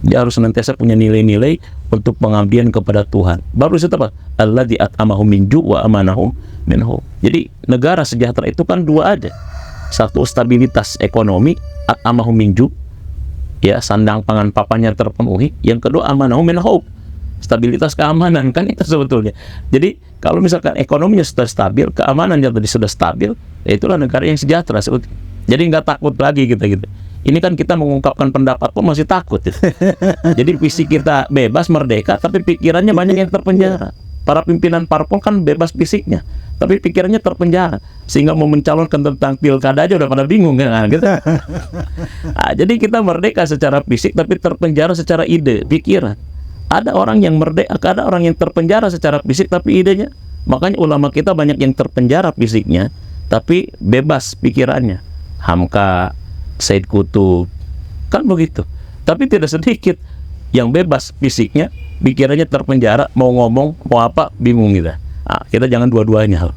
Dia harus senantiasa punya nilai-nilai untuk pengabdian kepada Tuhan. Baru itu apa? Alladzi at'amahum min ju' wa amanahum min khauf. Jadi negara sejahtera itu kan dua ada. Satu, stabilitas ekonomi, at'amahum min ju', ya, sandang pangan papannya terpenuhi. Yang kedua, amanahum min khauf, stabilitas keamanan, kan itu sebetulnya. Jadi kalau misalkan ekonominya sudah stabil, keamanannya tadi sudah stabil, ya itulah negara yang sejahtera sebetulnya. Jadi nggak takut lagi kita gitu. Ini kan kita mengungkapkan pendapat pun masih takut. Jadi fisik kita bebas, merdeka, tapi pikirannya banyak yang terpenjara. Para pimpinan parpol kan bebas fisiknya, tapi pikirannya terpenjara, sehingga mau mencalonkan tentang pilkada aja udah pada bingung kan gitu. Nah, jadi kita merdeka secara fisik, tapi terpenjara secara ide, pikiran. Ada orang yang merdeka, ada orang yang terpenjara secara fisik, tapi idenya. Makanya ulama kita banyak yang terpenjara fisiknya, tapi bebas pikirannya. Hamka, Said Qutb, kan begitu. Tapi tidak sedikit yang bebas fisiknya, pikirannya terpenjara, mau ngomong, mau apa, bingung kita. Nah, kita jangan dua-duanya.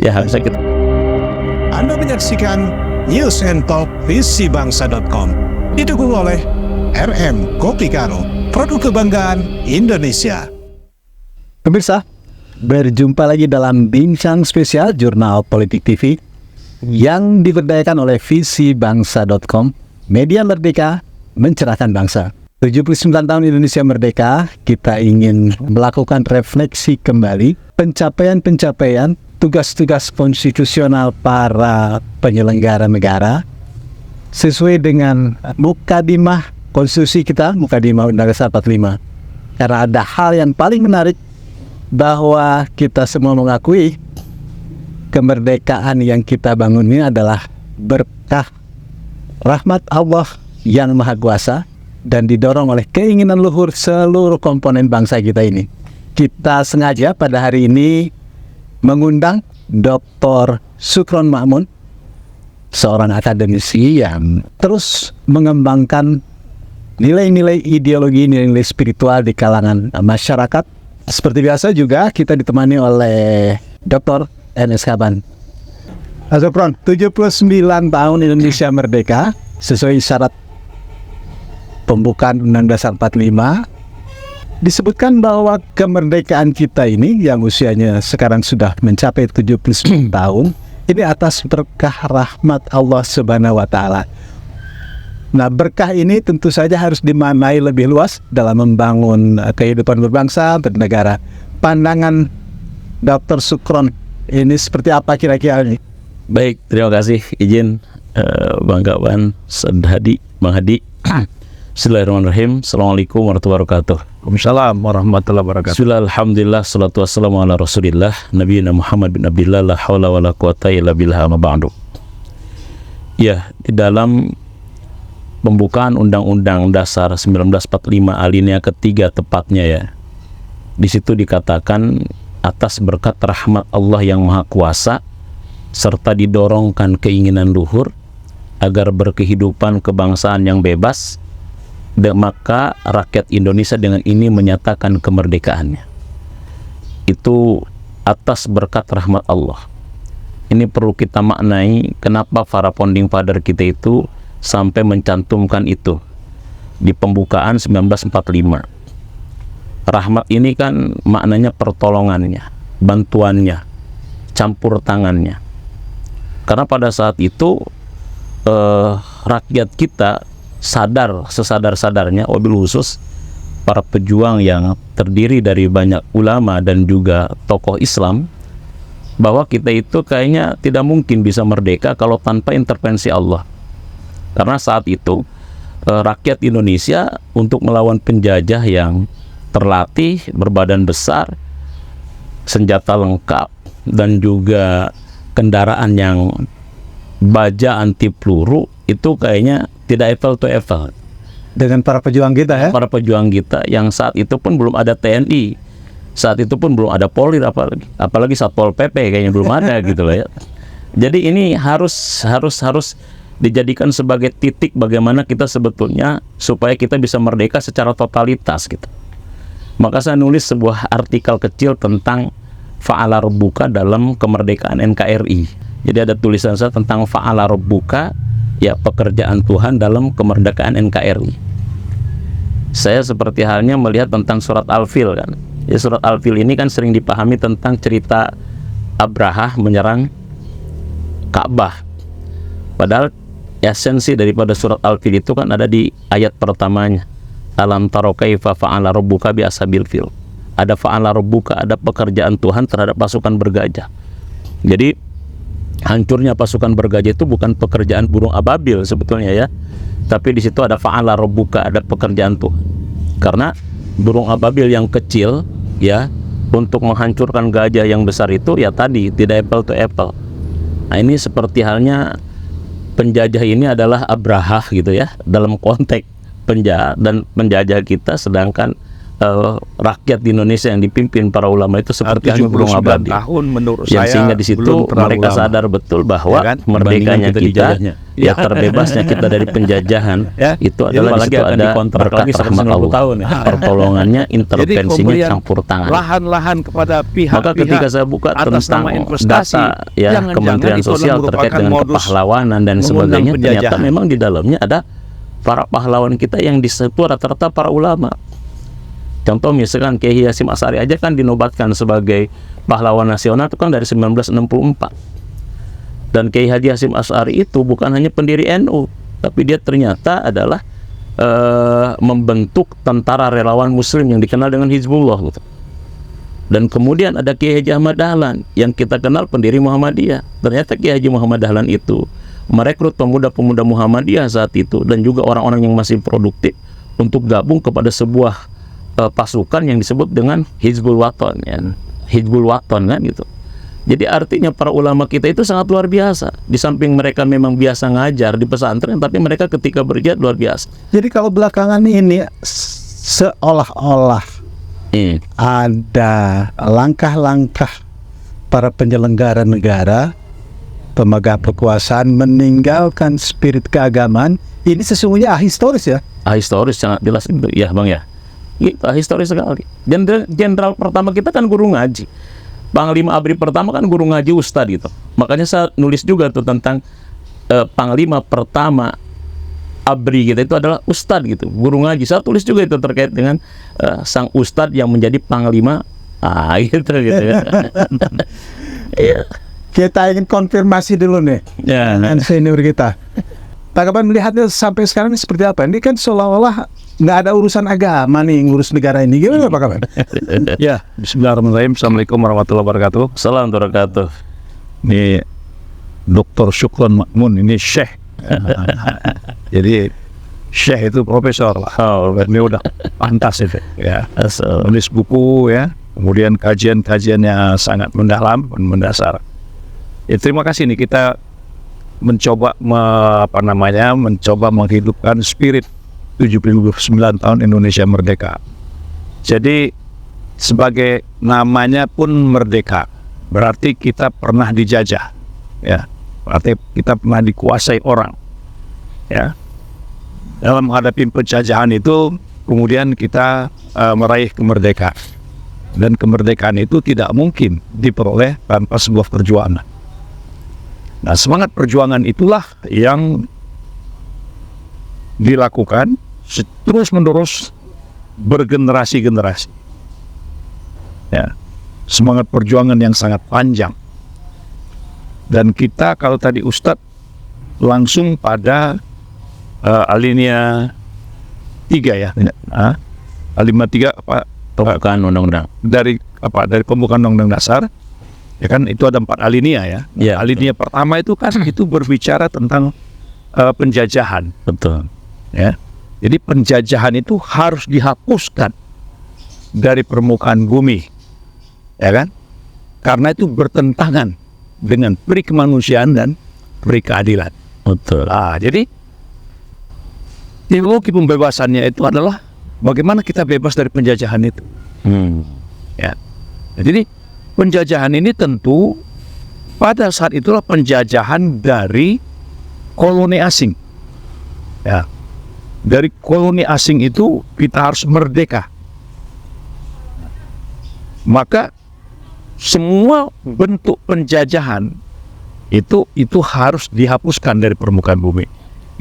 Ya harusnya kita. Anda menyaksikan News and Talk visibangsa.com, didukung oleh RM Kopi Karo, produk kebanggaan Indonesia. Pemirsa, berjumpa lagi dalam Bincang Spesial Jurnal Politik TV yang diberdayakan oleh visibangsa.com, media merdeka mencerahkan bangsa. 79 tahun Indonesia merdeka, kita ingin melakukan refleksi kembali pencapaian-pencapaian tugas-tugas konstitusional para penyelenggara negara sesuai dengan mukadimah konstitusi kita, mukadimah Undang-Undang 45. Karena ada hal yang paling menarik, bahwa kita semua mengakui kemerdekaan yang kita bangun ini adalah berkah rahmat Allah yang Maha Kuasa dan didorong oleh keinginan luhur seluruh komponen bangsa kita ini. Kita sengaja pada hari ini mengundang Dr. Sukron Ma'mun, seorang akademisi yang terus mengembangkan nilai-nilai ideologi, nilai-nilai spiritual di kalangan masyarakat. Seperti biasa juga kita ditemani oleh Dr. Ernest Kaban. Sukron, 79 tahun Indonesia merdeka sesuai syarat pembukaan Undang-Undang 45. Disebutkan bahwa kemerdekaan kita ini yang usianya sekarang sudah mencapai 79 tahun, ini atas berkah rahmat Allah Subhanahu wa taala. Nah, berkah ini tentu saja harus dimaknai lebih luas dalam membangun kehidupan berbangsa, bernegara. Pandangan Dr. Sukron ini seperti apa kira-kira ini? Baik, terima kasih. Izin Bang Kaban, Sadhadi, Bang Hadi. Bismillahirrahmanirrahim. Assalamualaikum warahmatullahi wabarakatuh. Waalaikumsalam warahmatullahi wabarakatuh. Bismillah, alhamdulillah, salatu wassalamu ala rasulillah, nabiyina Muhammad bin Abdillah, la hawla wa la quwata illa billah, amma ba'du. Ya, di dalam pembukaan Undang-Undang Dasar 1945 alinea ketiga tepatnya ya, di situ dikatakan atas berkat rahmat Allah yang Maha Kuasa serta didorongkan keinginan luhur agar berkehidupan kebangsaan yang bebas, maka rakyat Indonesia dengan ini menyatakan kemerdekaannya. Itu atas berkat rahmat Allah. Ini perlu kita maknai kenapa para founding father kita itu sampai mencantumkan itu di pembukaan 1945. Rahmat ini kan maknanya pertolongannya, bantuannya, campur tangannya. Karena pada saat itu rakyat kita sadar sesadar-sadarnya, wabil khusus para pejuang yang terdiri dari banyak ulama dan juga tokoh Islam, bahwa kita itu kayaknya tidak mungkin bisa merdeka kalau tanpa intervensi Allah. Karena saat itu rakyat Indonesia untuk melawan penjajah yang terlatih, berbadan besar, senjata lengkap, dan juga kendaraan yang baja anti peluru, itu kayaknya tidak apple to apple Dengan para pejuang kita ya? Para pejuang kita yang saat itu pun belum ada TNI, saat itu pun belum ada Polri, apalagi Satpol PP kayaknya belum ada gitu loh ya. Jadi ini harus dijadikan sebagai titik bagaimana kita sebetulnya supaya kita bisa merdeka secara totalitas gitu. Maka saya nulis sebuah artikel kecil tentang fa'ala rabbuka dalam kemerdekaan NKRI. Jadi ada tulisan saya tentang fa'ala rabbuka, ya, pekerjaan Tuhan dalam kemerdekaan NKRI. Saya seperti halnya melihat tentang surat Al-Fil kan. Ya, surat Al-Fil ini kan sering dipahami tentang cerita Abraha menyerang Ka'bah. Padahal esensi daripada surat Al-Fil itu kan ada di ayat pertamanya. Alam taro kaifa fa'ala rabbuka bi ashabil fil. Ada fa'ala rabbuka, ada pekerjaan Tuhan terhadap pasukan bergajah. Jadi hancurnya pasukan bergajah itu bukan pekerjaan burung ababil sebetulnya ya. Tapi di situ ada fa'ala rabbuka, ada pekerjaan Tuhan. Karena burung ababil yang kecil ya, untuk menghancurkan gajah yang besar itu ya tadi tidak apple to apple. Nah, ini seperti halnya penjajah ini adalah Abraha gitu ya, dalam konteks penjajah kita, sedangkan rakyat di Indonesia yang dipimpin para ulama itu seperti hanya burung ababil. Tahun menurut yang saya sehingga di situ mereka sadar betul bahwa ya kan? merdekanya kita, ya terbebasnya kita dari penjajahan Ya. itu adalah di situ ada berkat rahmat Allah, pertolongannya, intervensinya, campur tangan. Lahan-lahan kepada pihak. Maka ketika saya buka tentang data ya Kementerian Sosial terkait dengan kepahlawanan dan sebagainya, ternyata memang di dalamnya ada para pahlawan kita yang disebut rata-rata para ulama. Contoh misalkan Kiai Hasyim Asy'ari aja kan dinobatkan sebagai pahlawan nasional itu kan dari 1964. Dan Kiai Haji Hasyim Asy'ari itu bukan hanya pendiri NU, tapi dia ternyata adalah membentuk tentara relawan muslim yang dikenal dengan Hizbullah gitu. Dan kemudian ada Kiai Haji Ahmad Dahlan yang kita kenal pendiri Muhammadiyah. Ternyata Kiai Haji Muhammad Dahlan itu merekrut pemuda-pemuda Muhammadiyah saat itu dan juga orang-orang yang masih produktif untuk gabung kepada sebuah pasukan yang disebut dengan Hizbul Waton ya. Hizbul Waton kan gitu. Jadi artinya para ulama kita itu sangat luar biasa. Di samping mereka memang biasa ngajar di pesantren, tapi mereka ketika berjihad luar biasa. Jadi kalau belakangan ini seolah-olah ada langkah-langkah para penyelenggara negara, pemegang kekuasaan meninggalkan spirit keagamaan, ini sesungguhnya ahistoris ya. Ahistoris sangat jelas itu ya Bang ya. Itu historis sekali. Jenderal pertama kita kan guru ngaji. Panglima ABRI pertama kan guru ngaji ustad gitu. Makanya saya nulis juga tuh tentang panglima pertama ABRI kita itu adalah ustad gitu, guru ngaji. Saya tulis juga itu terkait dengan sang ustad yang menjadi panglima gitu ya. Iya. Kita ingin konfirmasi dulu nih dengan senior kita. Pak Kaban melihatnya sampai sekarang ini seperti apa? Ini kan seolah-olah nggak ada urusan agama nih, ngurus negara ini. Gimana Pak Kaban? Ya, bismillahirrahmanirrahim. Assalamualaikum warahmatullahi wabarakatuh. Salam wabarakatuh. Ini Dr. Syukron Makmun, ini Syekh. Jadi Syekh itu profesor lah. Ini udah pantas itu ya. Nulis buku ya, kemudian kajian-kajiannya sangat mendalam dan mendasar. Ya, terima kasih nih kita mencoba mencoba menghidupkan spirit 79 tahun Indonesia merdeka. Jadi sebagai namanya pun merdeka, berarti kita pernah dijajah, ya. Berarti kita pernah dikuasai orang, ya. Dalam menghadapi penjajahan itu, kemudian kita meraih kemerdekaan. Dan kemerdekaan itu tidak mungkin diperoleh tanpa sebuah perjuangan. Nah, semangat perjuangan itulah yang dilakukan terus-menerus bergenerasi-generasi. Ya, semangat perjuangan yang sangat panjang. Dan kita kalau tadi Ustadz langsung pada alinea 3 ya, alinea 3 apa? Pembukaan undang-undang. Dari pembukaan undang-undang dasar. Ya kan itu ada 4 alinea ya. Ya, alinea pertama itu kan itu berbicara tentang penjajahan. Betul. Ya. Jadi penjajahan itu harus dihapuskan dari permukaan bumi. Ya kan? Karena itu bertentangan dengan peri kemanusiaan dan peri keadilan. Betul. Jadi teologi pembebasannya itu adalah bagaimana kita bebas dari penjajahan itu. Ya. Jadi penjajahan ini tentu pada saat itulah penjajahan dari koloni asing. Ya. Dari koloni asing itu kita harus merdeka. Maka semua bentuk penjajahan itu harus dihapuskan dari permukaan bumi.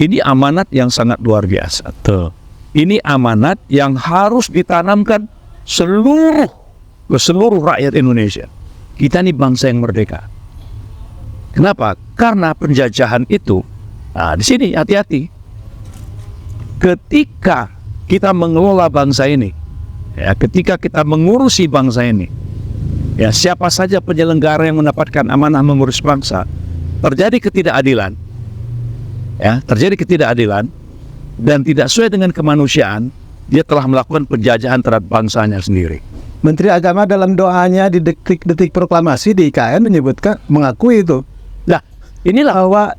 Ini amanat yang sangat luar biasa. Betul. ini amanat yang harus ditanamkan ke seluruh rakyat Indonesia. Kita ini bangsa yang merdeka. Kenapa? Karena penjajahan itu, di sini hati-hati. Ketika kita mengelola bangsa ini, ya, ketika kita mengurusi bangsa ini, ya, siapa saja penyelenggara yang mendapatkan amanah mengurus bangsa, terjadi ketidakadilan, dan tidak sesuai dengan kemanusiaan, dia telah melakukan penjajahan terhadap bangsanya sendiri. Menteri Agama dalam doanya di detik-detik proklamasi di IKN mengakui itu. Nah, inilah Bahwa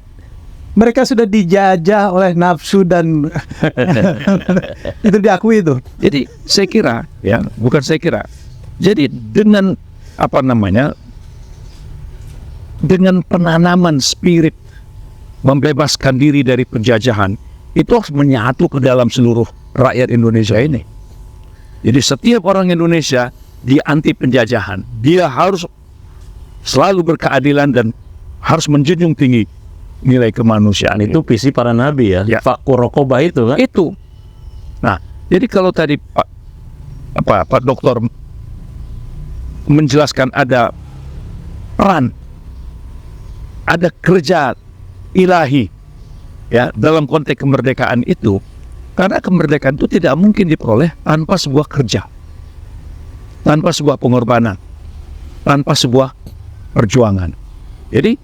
mereka sudah dijajah oleh nafsu dan itu diakui itu. Jadi saya kira, ya, bukan saya kira. Jadi dengan dengan penanaman spirit membebaskan diri dari penjajahan, itu harus menyatu ke dalam seluruh rakyat Indonesia ini. Jadi setiap orang Indonesia dia anti penjajahan, dia harus selalu berkeadilan dan harus menjunjung tinggi nilai kemanusiaan. Itu visi para nabi ya, Ya. Fakur Rokobah itu kan. Itu. Nah, jadi kalau tadi Pak Doktor menjelaskan ada peran, ada kerja ilahi, ya, dalam konteks kemerdekaan itu, karena kemerdekaan itu tidak mungkin diperoleh tanpa sebuah kerja, tanpa sebuah pengorbanan, tanpa sebuah perjuangan. Jadi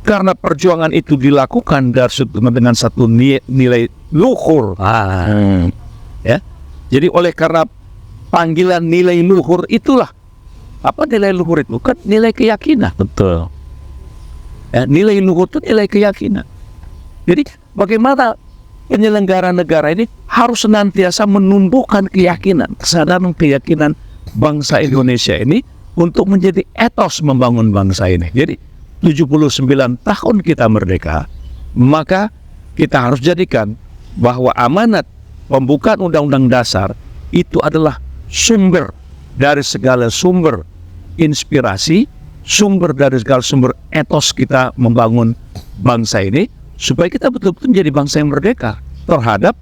karena perjuangan itu dilakukan dengan satu nilai luhur, ya. Jadi oleh karena panggilan nilai luhur itulah, apa nilai luhur itu? Kan nilai keyakinan. Betul. Ya, nilai luhur itu nilai keyakinan. Jadi bagaimana penyelenggara negara ini harus senantiasa menumbuhkan keyakinan, kesadaran keyakinan bangsa Indonesia ini untuk menjadi etos membangun bangsa ini. Jadi 79 tahun kita merdeka, maka kita harus jadikan bahwa amanat pembukaan Undang-Undang Dasar itu adalah sumber dari segala sumber inspirasi, sumber dari segala sumber etos kita membangun bangsa ini, supaya kita betul-betul menjadi bangsa yang merdeka terhadap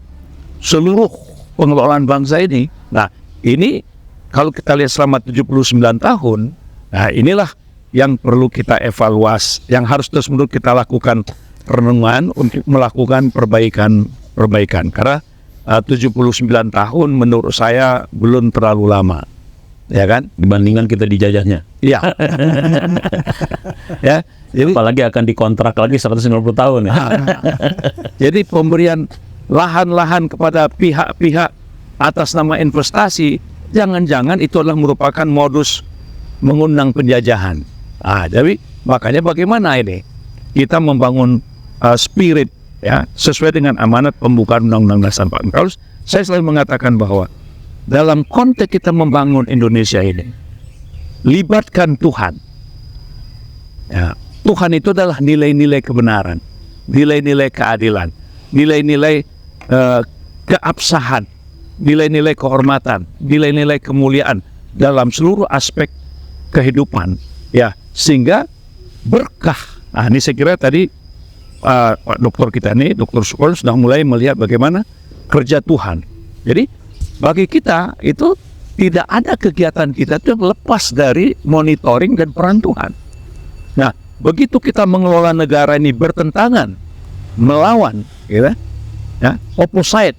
seluruh pengelolaan bangsa ini. Nah, ini kalau kita lihat selama 79 tahun, nah inilah yang perlu kita evaluasi, yang harus terus-menerus kita lakukan renungan untuk melakukan perbaikan. Karena 79 tahun menurut saya belum terlalu lama, ya kan? Dibandingkan kita dijajahnya. Iya. Ya, jadi Apalagi akan dikontrak lagi 150 tahun ya. jadi pemberian lahan-lahan kepada pihak-pihak atas nama investasi, jangan-jangan itu adalah merupakan modus mengundang penjajahan. Jadi makanya bagaimana ini kita membangun spirit, ya, sesuai dengan amanat pembukaan Undang-Undang Dasar 45. Saya selalu mengatakan bahwa dalam konteks kita membangun Indonesia ini, libatkan Tuhan. Ya, Tuhan itu adalah nilai-nilai kebenaran, nilai-nilai keadilan, nilai-nilai keabsahan, nilai-nilai kehormatan, nilai-nilai kemuliaan dalam seluruh aspek kehidupan, ya, sehingga berkah. Ini saya kira tadi Pak Dokter kita ini, Dokter Sukron, sudah mulai melihat bagaimana kerja Tuhan. Jadi bagi kita itu tidak ada kegiatan kita itu yang lepas dari monitoring dan peran Tuhan. Nah, begitu kita mengelola negara ini bertentangan, melawan, ya, opposite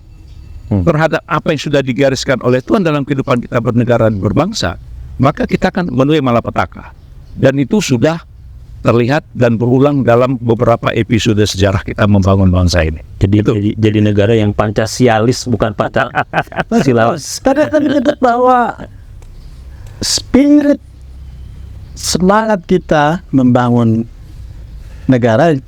terhadap apa yang sudah digariskan oleh Tuhan dalam kehidupan kita bernegara dan berbangsa, maka kita akan menuai malapetaka. Dan itu sudah terlihat dan berulang dalam beberapa episode sejarah kita membangun bangsa ini. Jadi negara yang Pancasialis, bukan Pancasilawas. Tadi menyebut bahwa spirit semangat kita membangun negara yang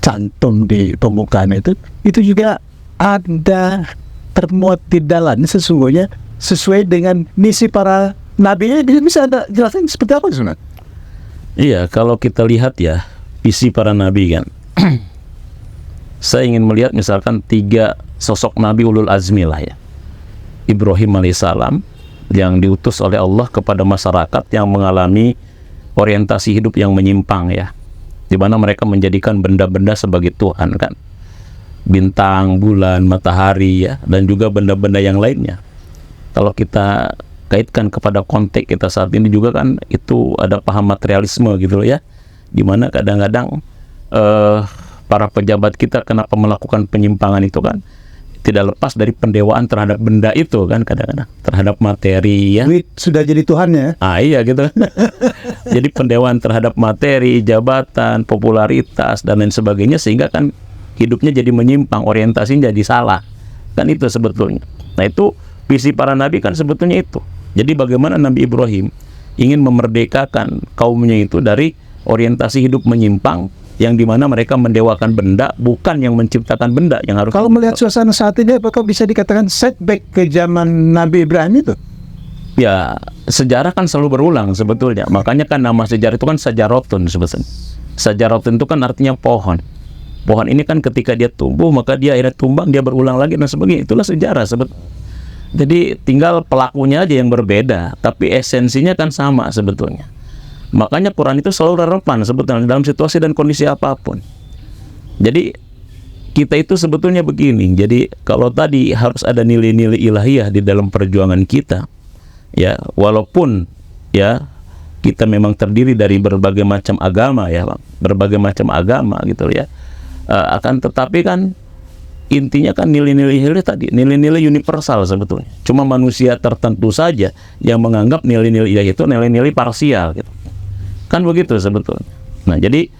tercantum di pembukaan itu juga ada termuat di dalamnya sesungguhnya sesuai dengan misi para nabi. Bisa Anda jelaskan seperti apa sebenarnya? Iya, kalau kita lihat ya visi para nabi kan. Saya ingin melihat misalkan 3 sosok nabi ulul azmi lah ya. Ibrahim alaihissalam yang diutus oleh Allah kepada masyarakat yang mengalami orientasi hidup yang menyimpang ya, di mana mereka menjadikan benda-benda sebagai Tuhan kan. bintang, bulan, matahari ya, dan juga benda-benda yang lainnya. Kalau kita kaitkan kepada konteks kita saat ini juga kan itu ada paham materialisme gitu loh ya, dimana kadang-kadang para pejabat kita kenapa melakukan penyimpangan itu kan tidak lepas dari pendewaan terhadap benda itu kan, kadang-kadang terhadap materi ya. Duit sudah jadi Tuhannya. Iya gitu. Jadi pendewaan terhadap materi, jabatan, popularitas dan lain sebagainya, sehingga kan hidupnya jadi menyimpang, orientasinya jadi salah. Kan itu sebetulnya. Nah itu visi para nabi kan sebetulnya itu. Jadi bagaimana Nabi Ibrahim ingin memerdekakan kaumnya itu dari orientasi hidup menyimpang, yang dimana mereka mendewakan benda, bukan yang menciptakan benda yang harus. Kalau melihat suasana saat ini, apakah bisa dikatakan setback ke zaman Nabi Ibrahim itu? Ya, sejarah kan selalu berulang sebetulnya. Makanya kan nama sejarah itu kan sajarotun sebetulnya. Sajarotun itu kan artinya pohon. Pohon ini kan ketika dia tumbuh, maka dia akhirnya tumbang, dia berulang lagi dan sebagainya. Itulah sejarah sebetulnya. Jadi tinggal pelakunya aja yang berbeda, tapi esensinya kan sama sebetulnya. Makanya Quran itu selalu relevan sebetulnya dalam situasi dan kondisi apapun. Jadi kita itu sebetulnya begini. Jadi kalau tadi harus ada nilai-nilai ilahiyah di dalam perjuangan kita, ya walaupun ya kita memang terdiri dari berbagai macam agama ya, berbagai macam agama gitu ya. Akan tetapi kan intinya kan nilai-nilai tadi, nilai-nilai universal sebetulnya. Cuma manusia tertentu saja yang menganggap nilai-nilai ilahi itu nilai-nilai parsial gitu. Kan begitu sebetulnya. Nah jadi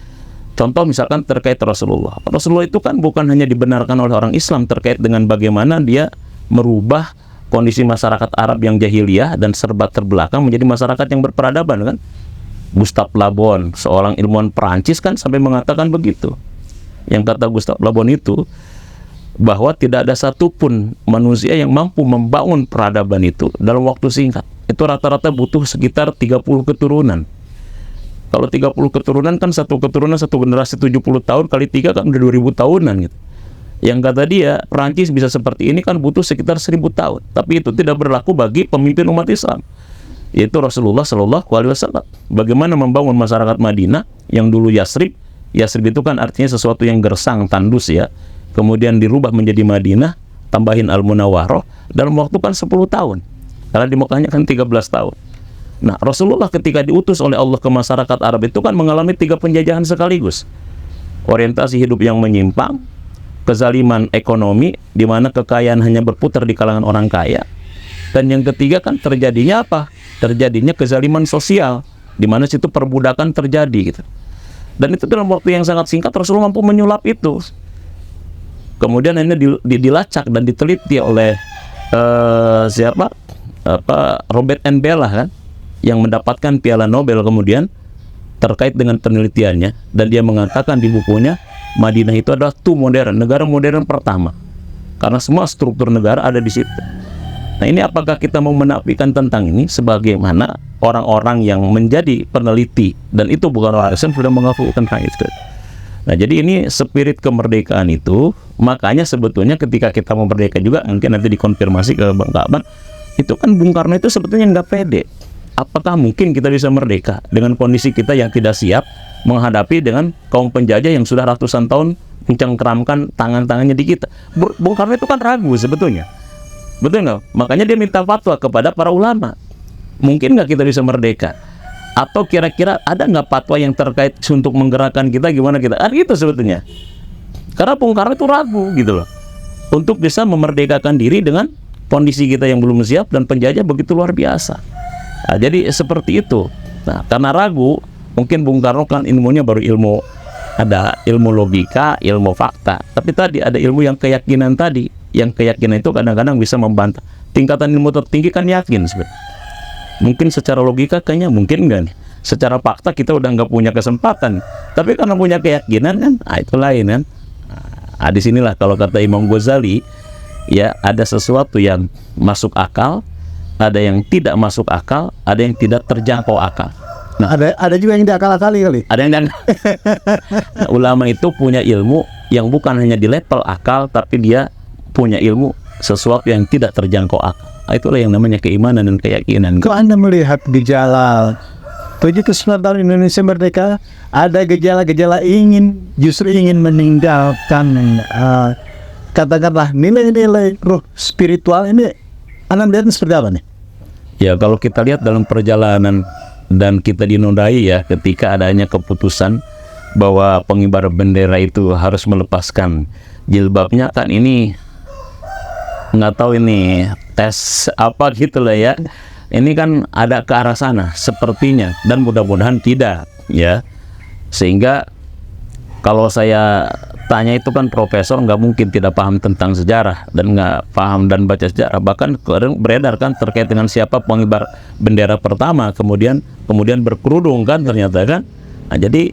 contoh misalkan terkait Rasulullah. Rasulullah itu kan bukan hanya dibenarkan oleh orang Islam terkait dengan bagaimana dia merubah kondisi masyarakat Arab yang jahiliyah dan serba terbelakang menjadi masyarakat yang berperadaban kan. Gustave Le Bon, seorang ilmuwan Perancis kan sampai mengatakan begitu. Yang kata Gustave Le Bon itu bahwa tidak ada satupun manusia yang mampu membangun peradaban itu dalam waktu singkat. Itu rata-rata butuh sekitar 30 keturunan. Kalau 30 keturunan kan satu keturunan, satu generasi 70 tahun kali 3 kan udah 2000 tahunan gitu. Yang kata dia Perancis bisa seperti ini kan butuh sekitar 1000 tahun. Tapi itu tidak berlaku bagi pemimpin umat Islam, yaitu Rasulullah Shallallahu Alaihi Wasallam. Bagaimana membangun masyarakat Madinah yang dulu Yasrib. Yasrib itu kan artinya sesuatu yang gersang, tandus ya. Kemudian dirubah menjadi Madinah, tambahin Al-Munawwarah dalam waktu kan 10 tahun. Karena di Mekahnya kan 13 tahun. Nah, Rasulullah ketika diutus oleh Allah ke masyarakat Arab itu kan mengalami 3 penjajahan sekaligus. Orientasi hidup yang menyimpang, kezaliman ekonomi, di mana kekayaan hanya berputar di kalangan orang kaya. Dan yang ketiga kan terjadinya apa? Terjadinya kezaliman sosial, di mana situ perbudakan terjadi gitu. Dan itu dalam waktu yang sangat singkat Rasulullah mampu menyulap itu. Kemudian ini dilacak dan diteliti oleh Robert N. Bella kan, yang mendapatkan Piala Nobel kemudian terkait dengan penelitiannya, dan dia mengatakan di bukunya Madinah itu adalah negara modern pertama, karena semua struktur negara ada di situ. Nah ini apakah kita mau menafikan tentang ini sebagaimana orang-orang yang menjadi peneliti dan itu bukan orang Islam sudah mengaku tentang itu. Nah jadi ini spirit kemerdekaan itu, makanya sebetulnya ketika kita mau merdeka juga, mungkin nanti dikonfirmasi ke Bang Kaban, itu kan Bung Karno itu sebetulnya nggak pede. Apakah mungkin kita bisa merdeka dengan kondisi kita yang tidak siap menghadapi dengan kaum penjajah yang sudah ratusan tahun mencengkeramkan tangan-tangannya di kita? Bung Karno itu kan ragu sebetulnya, betul nggak? Makanya dia minta fatwa kepada para ulama. Mungkin nggak kita bisa merdeka? Atau kira-kira ada nggak fatwa yang terkait untuk menggerakkan kita, gimana kita? Gitu sebetulnya. Karena Bung Karno itu ragu gitu loh, untuk bisa memerdekakan diri dengan kondisi kita yang belum siap dan penjajah begitu luar biasa. Nah, jadi seperti itu. Nah, karena ragu, mungkin Bung Karno kan ilmunya baru ada ilmu logika, ilmu fakta. Tapi tadi ada ilmu yang keyakinan tadi. Yang keyakinan itu kadang-kadang bisa membantah. Tingkatan ilmu tertinggi kan yakin sebenarnya. Mungkin secara logika kayaknya mungkin enggak nih. Secara fakta kita udah nggak punya kesempatan. Tapi karena punya keyakinan kan, itu lain kan. Nah, disinilah kalau kata Imam Ghazali, ya ada sesuatu yang masuk akal, ada yang tidak masuk akal, ada yang tidak terjangkau akal. Nah, ada juga yang diakal-akali kali. Ada yang nah, ulama itu punya ilmu yang bukan hanya di level akal, tapi dia punya ilmu sesuatu yang tidak terjangkau akal. Itulah yang namanya keimanan dan keyakinan. Kalau Anda melihat gejala 7-9 tahun Indonesia merdeka, ada gejala-gejala justru ingin meninggalkan katakanlah nilai-nilai roh spiritual ini, Anda melihatnya seperti apa nih? Ya, kalau kita lihat dalam perjalanan dan kita dinodai ya, ketika adanya keputusan bahwa pengibar bendera itu harus melepaskan jilbabnya, kan ini nggak tahu ini tes apa gitu lah ya. Ini kan ada ke arah sana sepertinya, dan mudah-mudahan tidak ya. Sehingga kalau saya tanya, itu kan profesor, nggak mungkin tidak paham tentang sejarah dan nggak paham dan baca sejarah. Bahkan beredar kan terkait dengan siapa pengibar bendera pertama, kemudian berkerudung kan ternyata kan. Nah, jadi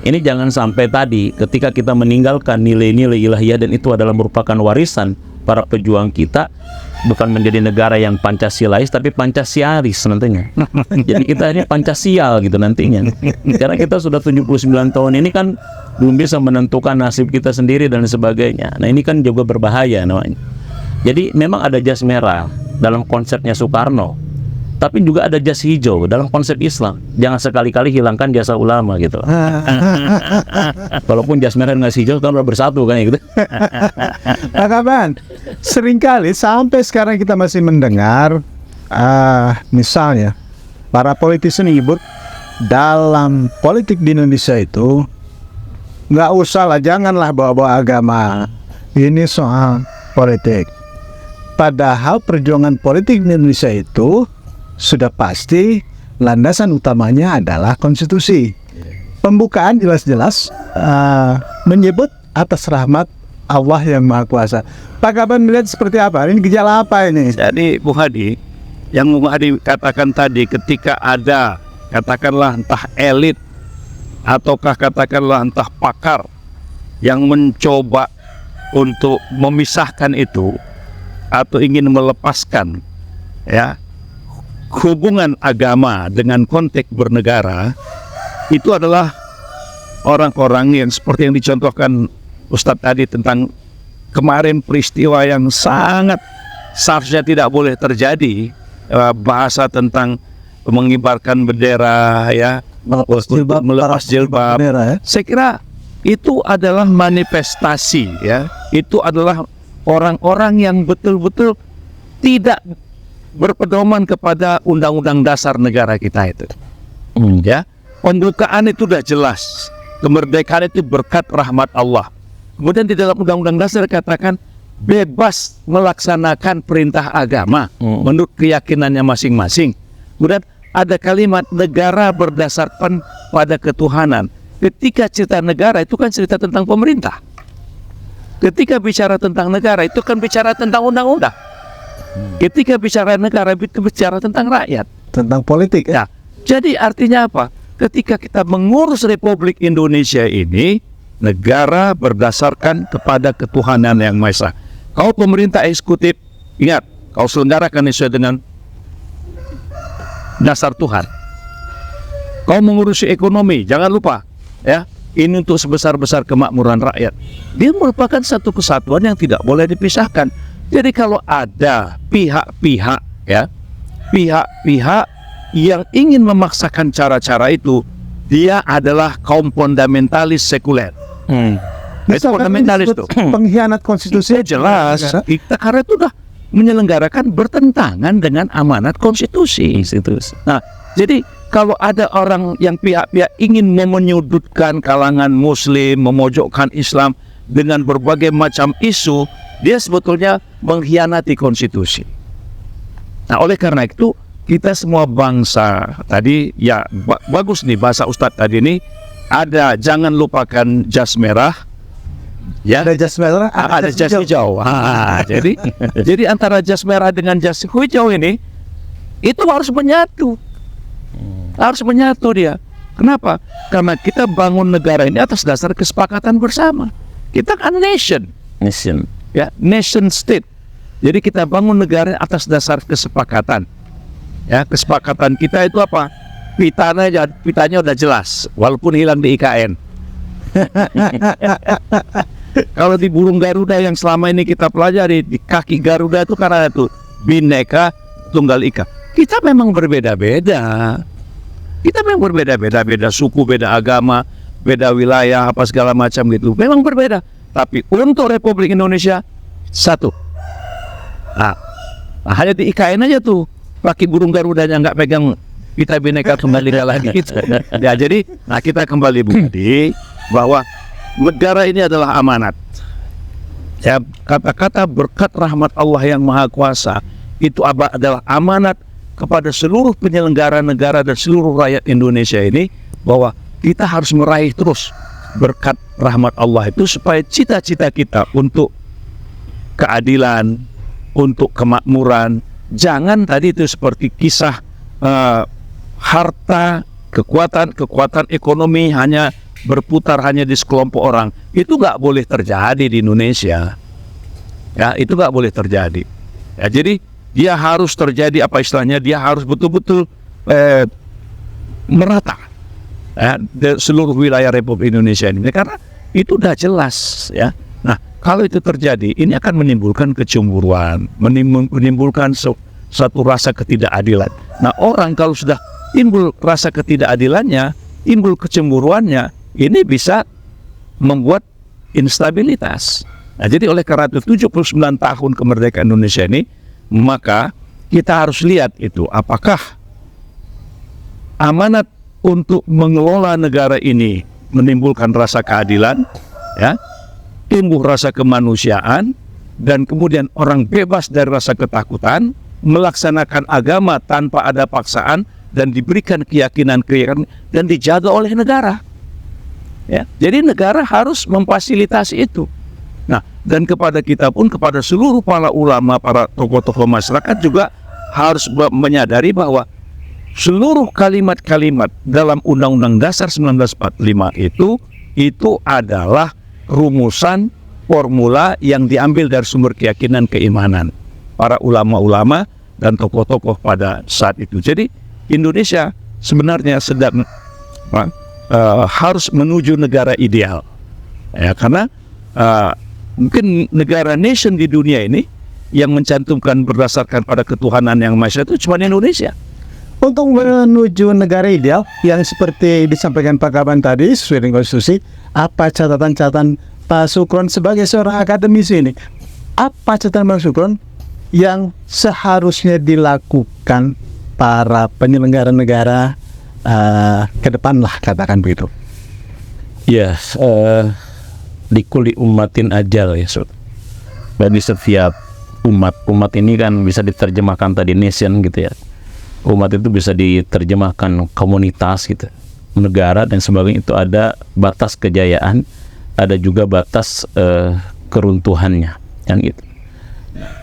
ini jangan sampai tadi ketika kita meninggalkan nilai-nilai ilahiyah, dan itu adalah merupakan warisan para pejuang kita, bukan menjadi negara yang Pancasilais tapi Pancasialis nantinya. Jadi kita ini Pancasial gitu nantinya. Karena kita sudah 79 tahun ini kan belum bisa menentukan nasib kita sendiri dan sebagainya. Nah, ini kan juga berbahaya namanya. Jadi memang ada jas merah dalam konsepnya Soekarno, tapi juga ada jas hijau dalam konsep Islam. Jangan sekali-kali hilangkan jasa ulama gitu. Walaupun jas merah dan jas hijau kan udah bersatu kan gitu. Nah kawan, seringkali sampai sekarang kita masih mendengar misalnya para politisi menyebut dalam politik di Indonesia itu nggak usah lah, janganlah bawa-bawa agama, ini soal politik. Padahal perjuangan politik di Indonesia itu sudah pasti landasan utamanya adalah konstitusi. Pembukaan jelas-jelas menyebut atas rahmat Allah yang Maha Kuasa. Pak Kaban melihat seperti apa? Ini gejala apa ini? Jadi Bung Hadi, yang Bung Hadi katakan tadi, ketika ada katakanlah entah elit ataukah katakanlah entah pakar yang mencoba untuk memisahkan itu atau ingin melepaskan ya hubungan agama dengan konteks bernegara, itu adalah orang-orang yang seperti yang dicontohkan Ustadz tadi tentang kemarin peristiwa yang sangat seharusnya tidak boleh terjadi, bahasa tentang mengibarkan bendera ya, melepas jilbab. Bendera, ya? Saya kira itu adalah manifestasi ya, itu adalah orang-orang yang betul-betul tidak berpedoman kepada undang-undang dasar negara kita itu. Ya, pembukaan itu sudah jelas, kemerdekaan itu berkat rahmat Allah. Kemudian di dalam undang-undang dasar katakan bebas melaksanakan perintah agama menurut keyakinannya masing-masing. Kemudian ada kalimat negara berdasarkan pada ketuhanan. Ketika cerita negara itu kan cerita tentang pemerintah. Ketika bicara tentang negara itu kan bicara tentang undang-undang. Ketika bicara negara itu bicara tentang rakyat, Tentang politik ya? Nah, jadi artinya apa? Ketika kita mengurus Republik Indonesia ini, negara berdasarkan kepada ketuhanan yang Maha Esa. Kau pemerintah eksekutif, ingat, kau selenggarakan sesuai dengan dasar Tuhan. Kau mengurusi ekonomi, jangan lupa, ya, ini untuk sebesar-besar kemakmuran rakyat. Dia merupakan satu kesatuan yang tidak boleh dipisahkan. Jadi kalau ada pihak-pihak, ya, pihak-pihak yang ingin memaksakan cara-cara itu, dia adalah kaum fundamentalis sekuler. Itu fundamentalis tuh. Pengkhianat konstitusi Jelas, kita karena itu udah menyelenggarakan bertentangan dengan amanat konstitusi. Nah, jadi kalau ada orang yang pihak-pihak ingin menyudutkan kalangan Muslim, memojokkan Islam dengan berbagai macam isu, dia sebetulnya mengkhianati konstitusi. Nah, oleh karena itu kita semua bangsa tadi ya bagus nih bahasa Ustadz tadi ini, ada jangan lupakan jas merah. Ya, Ada jas merah, ada jas hijau. Jadi antara jas merah dengan jas hijau ini itu harus menyatu. Harus menyatu dia. Kenapa? Karena kita bangun negara ini atas dasar kesepakatan bersama. Kita kan nation, ya, nation state. Jadi kita bangun negara atas dasar kesepakatan. Ya, kesepakatan kita itu apa? Pitanya udah jelas, walaupun hilang di IKN. Kalau di burung Garuda yang selama ini kita pelajari, di kaki Garuda itu karena itu Bhinneka Tunggal Ika. Kita memang berbeda-beda. Kita memang berbeda-beda, beda suku, beda agama, beda wilayah, apa segala macam gitu. Memang berbeda. Tapi untuk Republik Indonesia Satu. Nah, hanya di IKN aja tuh pakai burung garudanya, nggak pegang kita Bhinneka Tunggal Ika lagi gitu. Ya, jadi kita kembali Budi bahwa negara ini adalah amanat. Ya, kata-kata berkat rahmat Allah yang Maha Kuasa itu adalah amanat kepada seluruh penyelenggara negara dan seluruh rakyat Indonesia ini, bahwa kita harus meraih terus berkat rahmat Allah itu supaya cita-cita kita untuk keadilan, untuk kemakmuran, jangan tadi itu seperti kisah harta, kekuatan ekonomi hanya berputar hanya di sekelompok orang. Itu nggak boleh terjadi di Indonesia. Ya, itu nggak boleh terjadi. Ya, jadi dia harus terjadi, apa istilahnya, dia harus betul-betul merata di seluruh wilayah Republik Indonesia ini, karena itu udah jelas ya. Nah, kalau itu terjadi, ini akan menimbulkan kecemburuan, menimbulkan satu rasa ketidakadilan. Nah, orang kalau sudah timbul rasa ketidakadilannya, timbul kecemburuannya, ini bisa membuat instabilitas. Nah, jadi oleh karena itu 79 tahun kemerdekaan Indonesia ini, maka kita harus lihat itu apakah amanat untuk mengelola negara ini menimbulkan rasa keadilan, ya, tumbuh rasa kemanusiaan, dan kemudian orang bebas dari rasa ketakutan, melaksanakan agama tanpa ada paksaan, dan diberikan keyakinan dan dijaga oleh negara. Ya, jadi negara harus memfasilitasi itu. Nah, dan kepada kita pun, kepada seluruh para ulama, para tokoh-tokoh masyarakat juga harus menyadari bahwa seluruh kalimat-kalimat dalam Undang-Undang Dasar 1945 itu adalah rumusan formula yang diambil dari sumber keyakinan keimanan para ulama-ulama dan tokoh-tokoh pada saat itu. Jadi Indonesia sebenarnya sedang harus menuju negara ideal, ya, karena mungkin negara nation di dunia ini yang mencantumkan berdasarkan pada ketuhanan yang Maha Esa itu cuma Indonesia. Untuk menuju negara ideal yang seperti disampaikan Pak Kaban tadi sesuai dengan konstitusi, apa catatan-catatan Pak Sukron sebagai seorang akademisi ini? Apa catatan Pak Sukron yang seharusnya dilakukan para penyelenggara negara ke depan lah, katakan begitu? Ya, likuli ummatin ajal ya, Sud. Bagi setiap umat ini kan bisa diterjemahkan tadi nation gitu ya. Umat itu bisa diterjemahkan komunitas gitu, negara dan sebagainya. Itu ada batas kejayaan, ada juga batas keruntuhannya, yang gitu.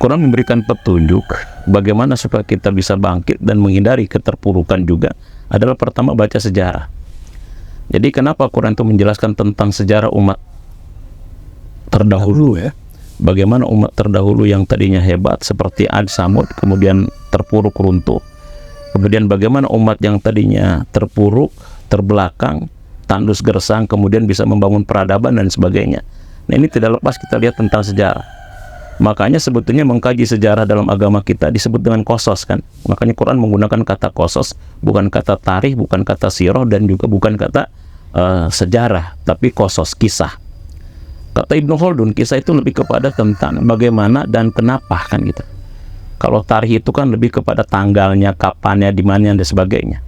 Quran memberikan petunjuk bagaimana supaya kita bisa bangkit dan menghindari keterpurukan juga adalah pertama baca sejarah. Jadi kenapa Quran itu menjelaskan tentang sejarah umat terdahulu ya? Bagaimana umat terdahulu yang tadinya hebat seperti Ad, Samud kemudian terpuruk runtuh. Kemudian bagaimana umat yang tadinya terpuruk, terbelakang, tandus gersang, kemudian bisa membangun peradaban dan sebagainya. Nah, ini tidak lepas kita lihat tentang sejarah. Makanya sebetulnya mengkaji sejarah dalam agama kita disebut dengan qasas kan. Makanya Quran menggunakan kata qasas, bukan kata tarikh, bukan kata sirah, dan juga bukan kata sejarah, tapi qasas, kisah. Kata Ibnu Khaldun, kisah itu lebih kepada tentang bagaimana dan kenapa kan gitu. Kalau tarikh itu kan lebih kepada tanggalnya, kapannya, di mana dan sebagainya.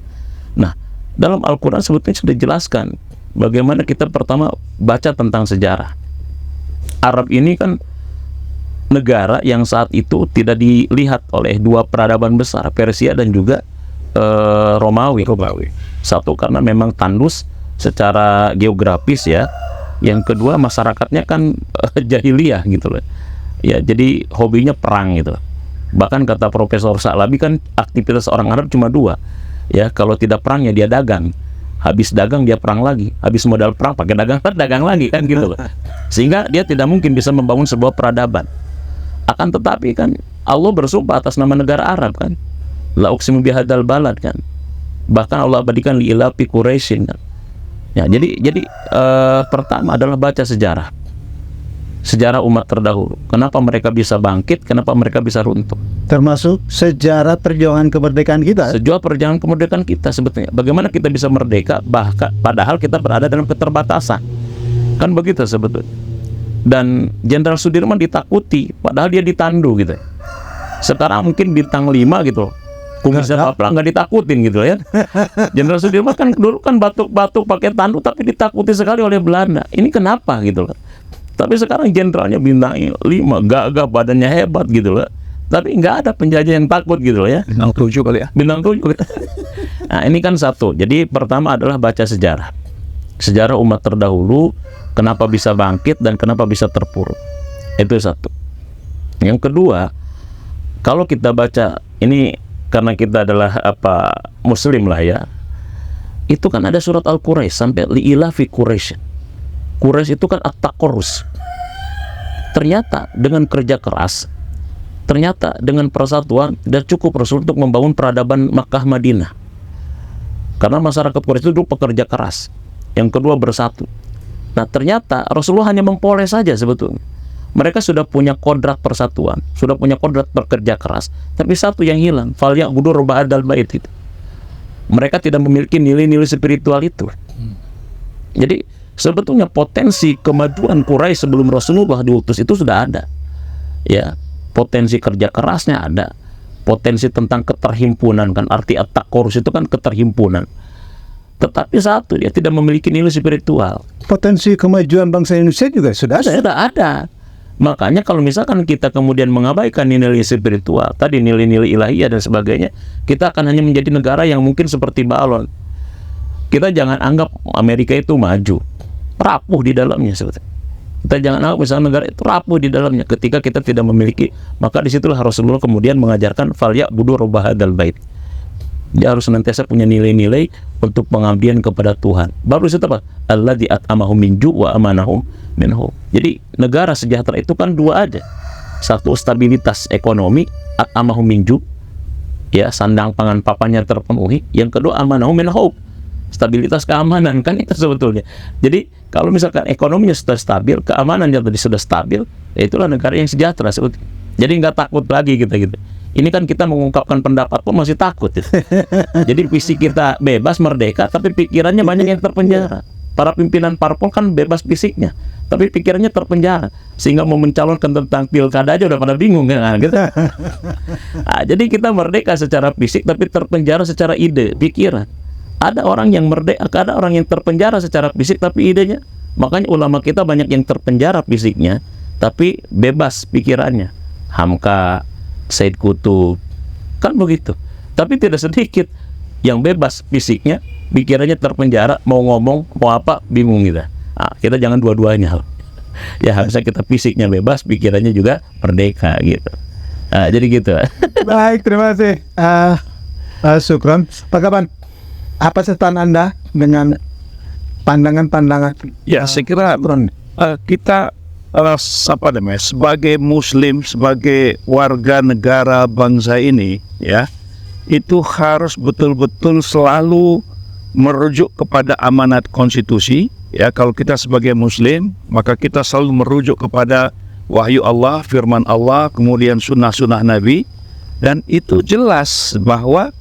Nah, dalam Al-Quran sebetulnya sudah dijelaskan bagaimana kita pertama baca tentang sejarah. Arab ini kan negara yang saat itu tidak dilihat oleh dua peradaban besar, Persia dan juga Romawi. Satu karena memang tandus secara geografis ya. Yang kedua masyarakatnya kan jahiliyah gitu loh. Ya, jadi hobinya perang gitu. Bahkan kata Profesor Sa'labi kan aktivitas orang Arab cuma dua. Ya, kalau tidak perang ya dia dagang. Habis dagang dia perang lagi. Habis modal perang pakai dagang lagi kan gitu loh. Sehingga dia tidak mungkin bisa membangun sebuah peradaban. Akan tetapi kan Allah bersumpah atas nama negara Arab kan. La uqsimu bihadzal balad kan. Bahkan Allah abadikan li ilafi Quraisyin kan. Ya, jadi pertama adalah baca sejarah. Sejarah umat terdahulu. Kenapa mereka bisa bangkit, kenapa mereka bisa runtuh. Termasuk sejarah perjuangan kemerdekaan kita. Sejarah perjuangan kemerdekaan kita sebetulnya. Bagaimana kita bisa merdeka, bahkan padahal kita berada dalam keterbatasan. Kan begitu sebetulnya. Dan Jenderal Sudirman ditakuti, padahal dia ditandu gitu. Sekarang mungkin bintang 5 gitu. Kumisnya Bapla nggak ditakutin gitu ya. Jenderal Sudirman kan dulu kan batuk-batuk pakai tandu, tapi ditakuti sekali oleh Belanda. Ini kenapa gitu loh. Tapi sekarang jenderalnya bintang 5, gagah, badannya hebat gitu loh. Tapi nggak ada penjajah yang takut gitu loh ya. Bintang 7 kali ya. Bintang 7. Nah ini kan satu. Jadi pertama adalah baca sejarah. Sejarah umat terdahulu, kenapa bisa bangkit dan kenapa bisa terpuruk. Itu satu. Yang kedua, kalau kita baca ini, karena kita adalah muslim lah ya, itu kan ada surat Al-Quraisy sampai li'ila fi Quraisy. Quraisy itu kan at-taqarrus. Ternyata dengan kerja keras, ternyata dengan persatuan dan cukup Rasul untuk membangun peradaban Makkah Madinah. Karena masyarakat Quraisy itu dulu pekerja keras. Yang kedua bersatu. Nah ternyata Rasulullah hanya mempoles saja sebetulnya. Mereka sudah punya kodrat persatuan, sudah punya kodrat bekerja keras, tapi satu yang hilang, falyaqudu rabbal bait itu. Mereka tidak memiliki nilai-nilai spiritual itu. Jadi sebetulnya potensi kemajuan Quraisy sebelum Rasulullah diutus itu sudah ada. Ya, potensi kerja kerasnya ada, potensi tentang keterhimpunan, kan arti at-taqarrus itu kan keterhimpunan. Tetapi satu, dia tidak memiliki nilai spiritual. Potensi kemajuan bangsa Indonesia juga sudah ada. Sudah ada. Makanya kalau misalkan kita kemudian mengabaikan nilai spiritual, tadi nilai-nilai ilahiyah dan sebagainya, kita akan hanya menjadi negara yang mungkin seperti balon. Kita jangan anggap Amerika itu maju, rapuh di dalamnya sebetulnya. Kita jangan anggap misalnya negara itu rapuh di dalamnya ketika kita tidak memiliki. Maka disitulah Rasulullah kemudian mengajarkan falyaqudu rabb hadzal bait. Dia harus senantiasa punya nilai-nilai untuk pengabdian kepada Tuhan. Baru itu apa? Alladzi at'amahum min ju' wa amanahum min khauf. Jadi negara sejahtera itu kan dua aja. Satu, stabilitas ekonomi, at'amahum min ju', ya, sandang pangan papannya terpenuhi. Yang kedua, amanahum min khauf, stabilitas keamanan, kan itu sebetulnya. Jadi kalau misalkan ekonominya sudah stabil, keamanannya tadi sudah stabil, ya itulah negara yang sejahtera sebetulnya. Jadi nggak takut lagi kita gitu. Ini kan kita mengungkapkan pendapat pun masih takut. Jadi visi kita bebas, merdeka, tapi pikirannya banyak yang terpenjara. Para pimpinan parpol kan bebas fisiknya, tapi pikirannya terpenjara. Sehingga mau mencalonkan tentang pilkada aja udah pada bingung kan gitu. Nah, jadi kita merdeka secara fisik, tapi terpenjara secara ide, pikiran. Ada orang yang merdeka, ada orang yang terpenjara secara fisik, tapi idenya. Makanya ulama kita banyak yang terpenjara fisiknya, tapi bebas pikirannya. Hamka, Said Qutb, kan begitu. Tapi tidak sedikit yang bebas fisiknya, pikirannya terpenjara, mau ngomong, mau apa, bingung kita. Nah, kita jangan dua-duanya. Ya harusnya kita fisiknya bebas, pikirannya juga merdeka gitu. Nah, jadi gitu. Baik, terima kasih. Syukron. Pak Kaban, apa catatan Anda dengan pandangan-pandangan? Ya, saya kira kita sebagai Muslim, sebagai warga negara bangsa ini, ya, itu harus betul-betul selalu merujuk kepada amanat konstitusi. Ya, kalau kita sebagai Muslim, maka kita selalu merujuk kepada wahyu Allah, firman Allah, kemudian sunnah-sunnah Nabi, dan itu jelas bahwa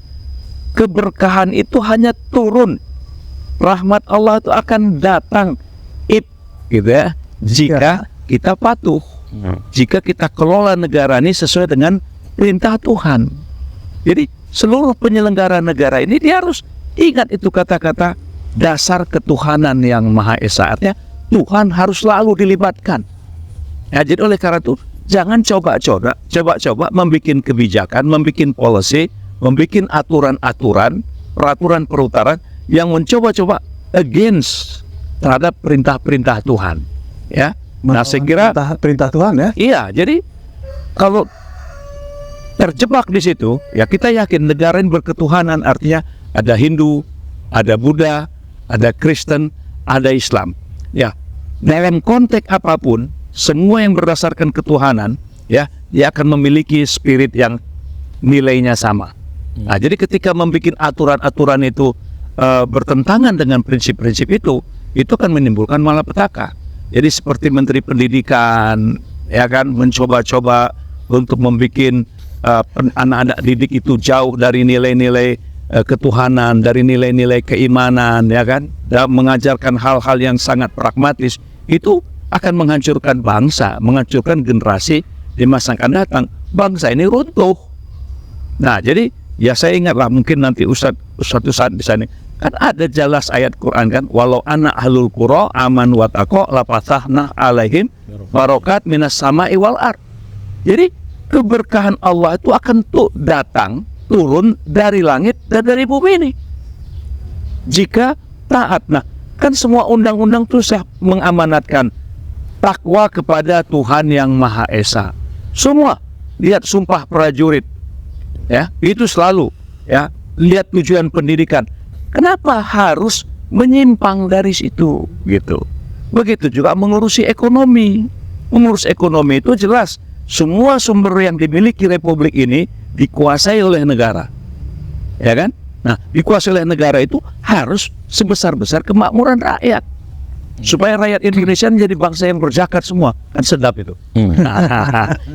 keberkahan itu hanya turun, rahmat Allah itu akan datang, gitu ya, jika kita patuh, jika kita kelola negara ini sesuai dengan perintah Tuhan. Jadi seluruh penyelenggara negara ini dia harus ingat itu kata-kata dasar ketuhanan yang Maha Esa. Artinya Tuhan harus selalu dilibatkan. Ya, jadi oleh karena itu jangan coba-coba membuat kebijakan, membuat policy, membuat aturan-aturan, peraturan yang mencoba-coba against terhadap perintah-perintah Tuhan. Ya. Nah, saya kira perintah Tuhan ya. Iya, jadi kalau terjebak di situ, ya kita yakin negara ini berketuhanan, artinya ada Hindu, ada Buddha, ada Kristen, ada Islam. Ya, dalam konteks apapun, semua yang berdasarkan ketuhanan, ya, dia akan memiliki spirit yang nilainya sama. Nah, jadi ketika membuat aturan-aturan itu bertentangan dengan prinsip-prinsip itu akan menimbulkan malapetaka. Jadi seperti Menteri Pendidikan, ya kan, mencoba-coba untuk membuat anak-anak didik itu jauh dari nilai-nilai ketuhanan, dari nilai-nilai keimanan, ya kan, dan mengajarkan hal-hal yang sangat pragmatis, itu akan menghancurkan bangsa, menghancurkan generasi di masa akan datang. Bangsa ini runtuh. Nah, jadi ya saya ingatlah, mungkin nanti Ustaz suatu saat di sana kan ada jelas ayat Quran kan, walau anak ahlul qura aman wa taqwa la fatahna alaihim barokat minas sama'i wal ard. Jadi keberkahan Allah itu akan datang turun dari langit dan dari bumi ini jika taat. Nah, kan semua undang-undang itu saya mengamanatkan takwa kepada Tuhan yang Maha Esa. Semua lihat sumpah prajurit, ya itu selalu, ya lihat tujuan pendidikan. Kenapa harus menyimpang dari situ gitu? Begitu juga mengurusi ekonomi. Mengurus ekonomi itu jelas semua sumber yang dimiliki republik ini dikuasai oleh negara, ya kan? Nah, dikuasai oleh negara itu harus sebesar-besar kemakmuran rakyat, supaya rakyat Indonesia menjadi bangsa yang berzakat semua. Kan sedap itu.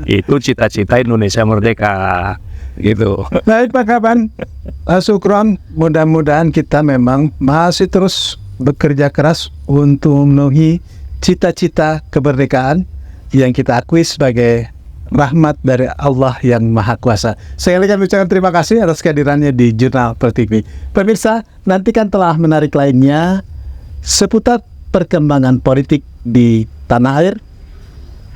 Itu cita-cita Indonesia merdeka gitu. Baik Pak Kaban, syukron. Mudah-mudahan kita memang masih terus bekerja keras untuk memenuhi cita-cita kemerdekaan yang kita akui sebagai rahmat dari Allah yang Maha Kuasa. Sekali lagi kami ucapkan terima kasih atas kehadirannya di Jurnal TV. Pemirsa, nantikan telah menarik lainnya seputar perkembangan politik di tanah air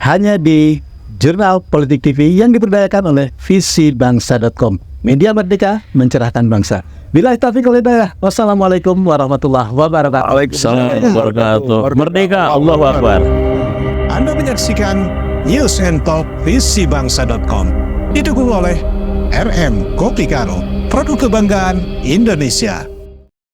hanya di Jurnal Politik TV yang diberdayakan oleh visibangsa.com. Media merdeka mencerahkan bangsa. Billahi taufiq wal hidayah. Wassalamualaikum warahmatullahi wabarakatuh. Waalaikumsalam warahmatullahi wabarakatuh. Merdeka, Allahu Akbar. Anda menyaksikan News and Talk visibangsa.com, didukung oleh RM Kopi Karo, produk kebanggaan Indonesia.